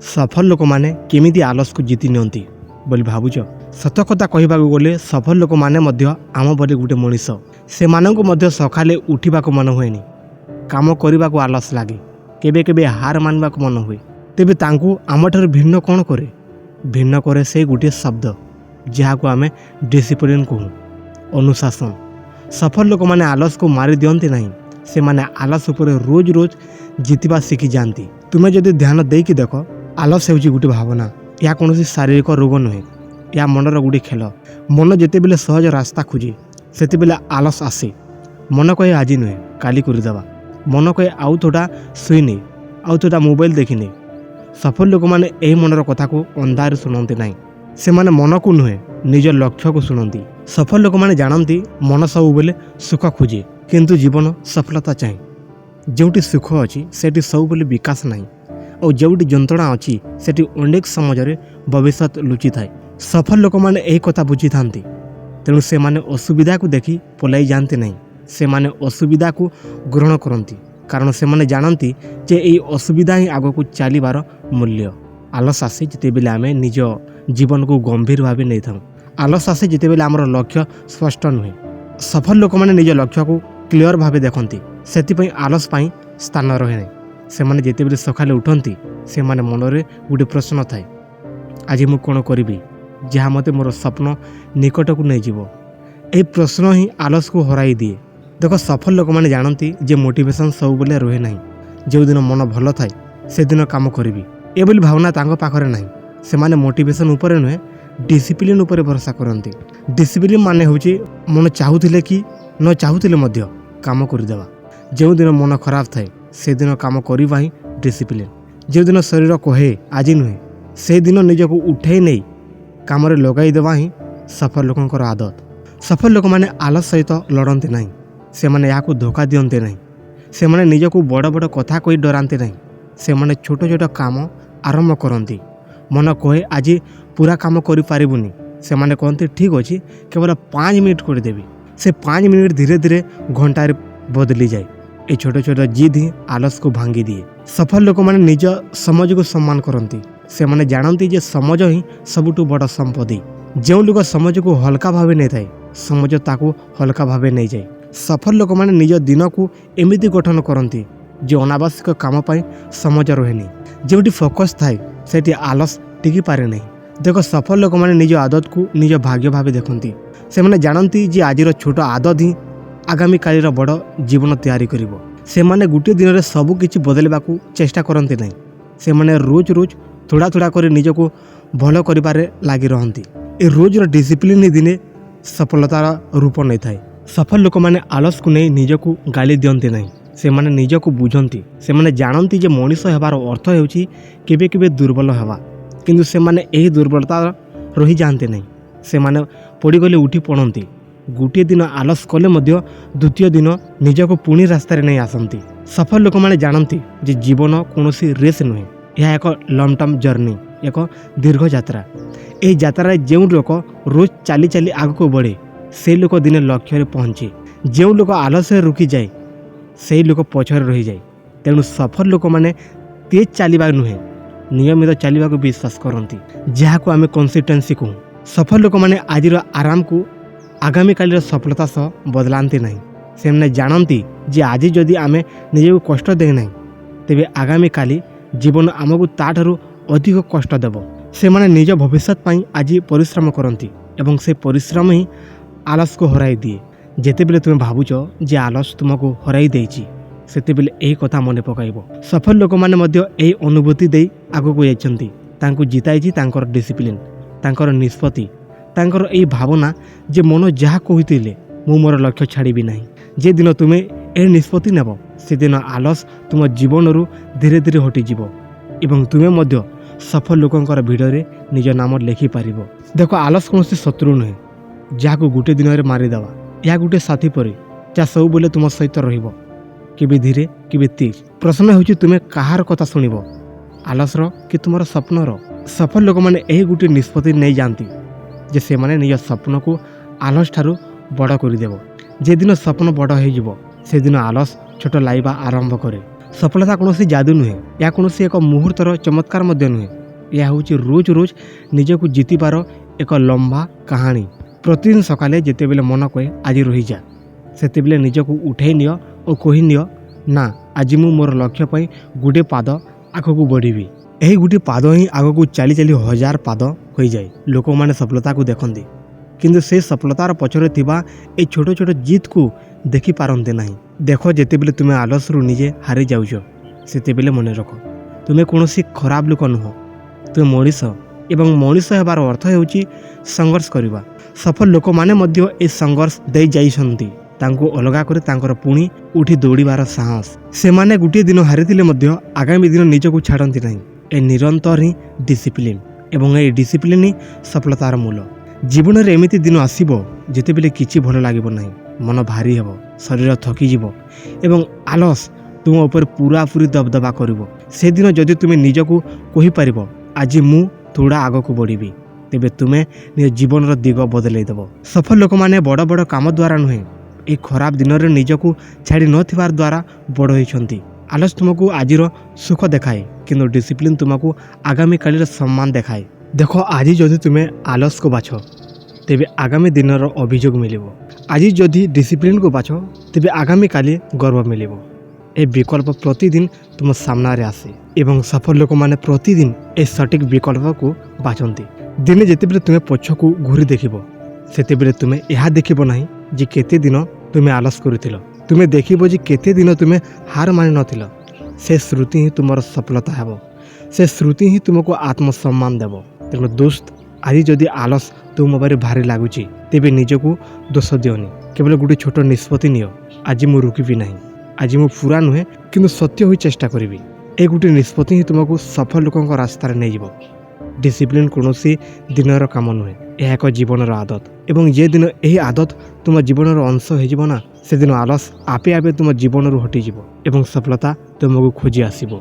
सफल लोक मैंने केमिति आलस को जीति नियंती बोली भावुच। सत कथा कहवाक गले सफल लोक मैंने आम बड़े गोटे मनीष से सकाले उठा मन हुए काम करने को आलस लगे केबे केबे हार मानवा मन हुए तेबे तांकु आम ठार भिन्न कौन करे भिन्न करे से गोटे शब्द जहाँ को आम डिसिप्लिन कहूँ अनुशासन। सफल लोक मैंने आलस को मारी दियंती नहीं से माने आलस उपर रोज रोज जीतवा शिखी जाती। तुम्हें जदि ध्यान देकी देख आलस होची गोटे भावना या कौन शारीरिक रोग नुहे या मनर गोटे खेल। मन जिते बेले सहज रास्ता खोजे से बेले आलस आसे। मन कहे आज नुहे काली करदेवा मन कहे आउ थोड़ा शुईने आउ थोड़ा मोबाइल देखने। सफल लोक मैंने यही मनर कथा को अंधार शुणती ना से माने मन को नुहे निज लक्ष्य को शुणती। सफल लोक मैंने जानती मन सब बेले सुख खोजे किंतु जीवन सफलता चाहे। जोटी सुख अच्छी सेठी सब बेले विकास नहीं और जोटी जंत्रणा अच्छी सेठी अनेक समाज भविष्य लुचि थाए। सफल लोक मैंने यही कथा बुझी था तेणु से माने असुविधा को देखी पलाई जाते नहीं से माने असुविधा को ग्रहण करती कारण से माने जानती जे यही असुविधा ही आग को चलिबार मूल्य। आलस आसे जिते बेले आमे निज जीवन को गंभीर भाव नहीं था। आलस आसे जिते बेले आमर लक्ष्य स्पष्ट नुहे। सफल लोक मैंने निज लक्ष्य को क्लियर भाव देखती से आलस पाई स्थान रहे नहीं। से माने जिते बेले सकाले उठती से माने मनरे गोटे प्रश्न थाए आज मु कौन करी जहाँ मते मोर स्वप्न निकट को नहीं जीवो। यही प्रश्न ही आलस को हराई दिए। देख सफल लोक मैंने जानती जे मोटिवेशन सब बेले रहे नहीं। जो दिन मन भल थाए से दिन काम करी ए बोली भावना तांको पाखरे नहीं। से माने मोटिवेशन उपरे नुहे डिसिप्लिन उपरे भरोसा करती। डिसिप्लिन माने होची मन चाहूले कि न चाहूले मध्य काम करदेवा। जो दिन मन खराब थाए से दिन काम करवा ही डिसिप्लिन। जो दिन शरीर कहे आज नुहे से दिन निजक उठे नहीं काम लगाई देवा ही सफल लोकंकर आदत। सफल लोक मैंने आलस सहित लड़ते नहीं से माने या धोखा दियंते नहीं। से माने निजक बड़ बड़ कथा कही डराते नहीं। से माने छोट छोट काम आरंभ करती। मन कहे आज पूरा काम कर पारिबुनी से माने कहते ठीक अच्छे केवल 5 मिनिट करदेवी से 5 मिनिट धीरे धीरे घंटार बदली जाए। ये छोट छोट जिद ही आलस को भांगी दिए। सफल लोक मैंने निज समाज को सम्मान करती। से माने जानती जे समाज ही सबुठु बड़ संपत्ति। जो लोग समाज को हल्का भावे नहीं थाए समाज ताकू हल्का भावे नहीं जाए। सफल लोक मैंने निज दिन को एमिति गठन करती जो अनावश्यक काम पाई समाज रहे। जोटी फोकस थाए सेठी आलस टिकी पारे नहीं। देख सफल लोक मैंने निज आदत को निज भाग्य भावे देखती। से माने जानती जे आजिर छोट आदत ही आगामी कालीर बड़ जीवन तैयारी करिवो। से माने गुटे दिन रे सब किछि बदलबाकू चेष्टा करती नहीं। से माने रोज रोज थोड़ा थोड़ा कर निज को भल करिबारे लागि रहंती। ए रोज डिसिप्लिन ही दिने सफलतार रूप नहीं थाए। सफल लोक मैंने आलस को नहीं निज को गाली दियंती नहीं। से माने निज को बुझंती। से माने जानती जे मनीष हेबार अर्थ हेउची केबे केबे दुर्बल हेबा किंतु से माने एही दुर्बलता रही जाते नहीं। से माने पड़ी गले उठी पड़ती। गोटे दिन आलस कले मध्य द्वितीय दिन निज को पुणी रास्तार नहीं आसती। सफल लोक मैंने जानती जे जीवन कौनसी रेस नुहे यह एक लंग टर्म जर्नी एक दीर्घ यात्रा। यही यात्रा जो लोक रोज चली चली आग को बढ़े से लोक दिने लक्ष्य पहुँचे। जो लोक आलस रुकी जाए से लोक पछरे रही जाए। तेणु सफल लोक मैंने तेज चलवा नुहे नियमित चलवा को विश्वास करती जहाँ को आम कंसिस्टेंसी कहूँ। सफल लोक मैंने आज आराम को आगामी कालीर सफलता सह बदलाते नहीं। से मैंने जानती जे आज जदि आम निजे को कष्ट दे नहीं तेबे आगामी काली जीवन आमको ताठारू अधिक कष्ट देव। से माने निज भविष्य पाई आज परिश्रम करती एवं से परिश्रम ही आलस को हराई दिए। जेते बेले तुम्हें भावुच जे आलस तुमको हराई देछि सेते बेले एही कथा मने पकाइबो। सफल लोक माने मध्य एही अनुभूति देई आगो को जाइछंती। तांको जिताइछि तांकर डिसिप्लिन तांकर निष्पत्ति तांकर एही भावना जे मन जहाँ कहिथिले मु मोर लक्ष्य छाड़िबी नहीं। जे दिन तुम्हें एही निष्पत्ति नेब से दिन आलस तुम जीवन रु धीरे धीरे हटिଯିब एवं तुम्हें मध्य सफल लोकंकर भिड़े निज नाम लिखि पारिबो। देख आलस कौन शत्रु नुहे जहाँ को गोटे दिन में मारिदेवा। यह गोटे साथी परी जहाँ सब बोले तुम सहित रहिबो केबे धीरे केबे तेज। प्रश्न होची तुम्हें कहार कथा शुणिब आलसर कि तुम स्वप्नर। सफल लोक मैंने यही गोटे निष्पत्ति नहीं जानती जे से माने निज स्वप्न को आलस ठारू बड़ करदेव। जे दिन स्वप्न बड़ हो से दिन आलस छोट लाइबा आरंभ करे। ସଫଳତା କୌଣସି ଯାଦୁ ନୁହେଁ, ଏହା କୌଣସି ଏକ ମୁହୂର୍ତ୍ତର ଚମତ୍କାର ମଧ୍ୟ ନୁହେଁ। ଏହା ହେଉଛି ରୋଜ ରୋଜ ନିଜକୁ ଜିତିବାର ଏକ ଲମ୍ବା କାହାଣୀ। ପ୍ରତିଦିନ ସକାଳେ ଯେତେବେଳେ ମନ କହେ ଆଜି ରହିଯା, ସେତେବେଳେ ନିଜକୁ ଉଠାଇ ନିଅ ଓ କହିନିଅ ନା, ଆଜି ମୁଁ ମୋର ଲକ୍ଷ୍ୟ ପାଇଁ ଗୋଟିଏ ପାଦ ଆଗକୁ ବଢ଼ିବି। ଏହି ଗୋଟିଏ ପାଦ ହିଁ ଆଗକୁ ଚାଲି ଚାଲି 1000 ପାଦ ହୋଇଯାଏ। ଲୋକମାନେ ସଫଳତାକୁ ଦେଖନ୍ତି, କିନ୍ତୁ ସେ ସଫଳତାର ପଛରେ ଥିବା এই ଛୋଟ ଛୋଟ ଜିତ୍କୁ ଦେଖିପାରନ୍ତି ନାହିଁ। ଦେଖ, ଯେତେବେଳେ ତୁମେ ଆଲସ୍ୟରୁ ନିଜେ ହାରି ଯାଉଛ, ସେତେବେଳେ ମନେ ରଖ ତୁମେ କୌଣସି ଖରାପ ଲୋକ ନୁହଁ, ତୁମେ ମଣିଷ। ଏବଂ ମଣିଷ ହେବାର ଅର୍ଥ ହେଉଛି ସଂଘର୍ଷ କରିବା। ସଫଳ ଲୋକମାନେ ମଧ୍ୟ ଏ ସଂଘର୍ଷ ଦେଇ ଯାଇଛନ୍ତି, ତାଙ୍କୁ ଅଲଗା କରି ତାଙ୍କର ପୁଣି ଉଠି ଦୌଡ଼ିବାର ସାହସ। ସେମାନେ ଗୋଟିଏ ଦିନ ହାରିଥିଲେ ମଧ୍ୟ ଆଗାମୀ ଦିନ ନିଜକୁ ଛାଡ଼ନ୍ତି ନାହିଁ। ଏ ନିରନ୍ତର ହିଁ ଡିସିପ୍ଲିନ୍, ଏବଂ ଏହି ଡିସିପ୍ଲିନ୍ ହିଁ ସଫଳତାର ମୂଳ। ଜୀବନରେ ଏମିତି ଦିନ ଆସିବ ଯେତେବେଳେ କିଛି ଭଲ ଲାଗିବ ନାହିଁ, ମନ ଭାରି ହେବ, ଶରୀର ଥକିଯିବ ଏବଂ ଆଲସ ତୁମ ଉପରେ ପୁରାପୁରି ଦବଦବା କରିବ। ସେଦିନ ଯଦି ତୁମେ ନିଜକୁ କହିପାରିବ ଆଜି ମୁଁ ଥୋଡ଼ା ଆଗକୁ ବଢ଼ିବି, ତେବେ ତୁମେ ନିଜ ଜୀବନର ଦିଗ ବଦଳାଇ ଦେବ। ସଫଳ ଲୋକମାନେ ବଡ଼ ବଡ଼ କାମ ଦ୍ୱାରା ନୁହେଁ, ଏହି ଖରାପ ଦିନରେ ନିଜକୁ ଛାଡ଼ି ନଥିବାର ଦ୍ୱାରା ବଡ଼ ହୋଇଛନ୍ତି। ଆଲସ ତୁମକୁ ଆଜିର ସୁଖ ଦେଖାଏ, କିନ୍ତୁ ଡିସିପ୍ଲିନ୍ ତୁମକୁ ଆଗାମୀକାଲିର ସମ୍ମାନ ଦେଖାଏ। ଦେଖ, ଆଜି ଯଦି ତୁମେ ଆଲସକୁ ବାଛ, ତେବେ ଆଗାମୀ ଦିନର ଅଭିଯୋଗ ମିଳିବ। ଆଜି ଯଦି ଡିସିପ୍ଲିନ୍କୁ ବାଛ, ତେବେ ଆଗାମୀକାଲି ଗର୍ବ ମିଳିବ। ଏ ବିକଳ୍ପ ପ୍ରତିଦିନ ତୁମ ସାମ୍ନାରେ ଆସେ ଏବଂ ସଫଳ ଲୋକମାନେ ପ୍ରତିଦିନ ଏ ସଠିକ୍ ବିକଳ୍ପକୁ ବାଛନ୍ତି। ଦିନେ ଯେତେବେଳେ ତୁମେ ପଛକୁ ଘୁରି ଦେଖିବ, ସେତେବେଳେ ତୁମେ ଏହା ଦେଖିବ ନାହିଁ ଯେ କେତେ ଦିନ ତୁମେ ଆଲସ କରିଥିଲ, ତୁମେ ଦେଖିବ ଯେ କେତେ ଦିନ ତୁମେ ହାର ମାନି ନଥିଲ। ସେ ସ୍ମୃତି ହିଁ ତୁମର ସଫଳତା ହେବ, ସେ ସ୍ମୃତି ହିଁ ତୁମକୁ ଆତ୍ମସମ୍ମାନ ଦେବ। ତେଣୁ ଦୋସ୍ତ, ଆଜି ଯଦି ଆଲସ ତୁମ ଉପରେ ଭାରି ଲାଗୁଛି, ତେବେ ନିଜକୁ ଦୋଷ ଦିଅନି, କେବଳ ଗୋଟିଏ ଛୋଟ ନିଷ୍ପତ୍ତି ନିଅ। ଆଜି ମୁଁ ରୁକିବି ନାହିଁ, ଆଜି ମୁଁ ପୁରା ନୁହେଁ କିନ୍ତୁ ସତ୍ୟ ହୋଇ ଚେଷ୍ଟା କରିବି। ଏ ଗୋଟିଏ ନିଷ୍ପତ୍ତି ହିଁ ତୁମକୁ ସଫଳ ଲୋକଙ୍କ ରାସ୍ତାରେ ନେଇଯିବ। ଡିସିପ୍ଲିନ୍ କୌଣସି ଦିନର କାମ ନୁହେଁ, ଏହା ଏକ ଜୀବନର ଆଦତ। ଏବଂ ଯେ ଦିନ ଏହି ଆଦତ ତୁମ ଜୀବନର ଅଂଶ ହୋଇଯିବ ନା, ସେଦିନ ଆଲସ ଆପେ ଆପେ ତୁମ ଜୀବନରୁ ହଟିଯିବ ଏବଂ ସଫଳତା ତୁମକୁ ଖୋଜି ଆସିବ।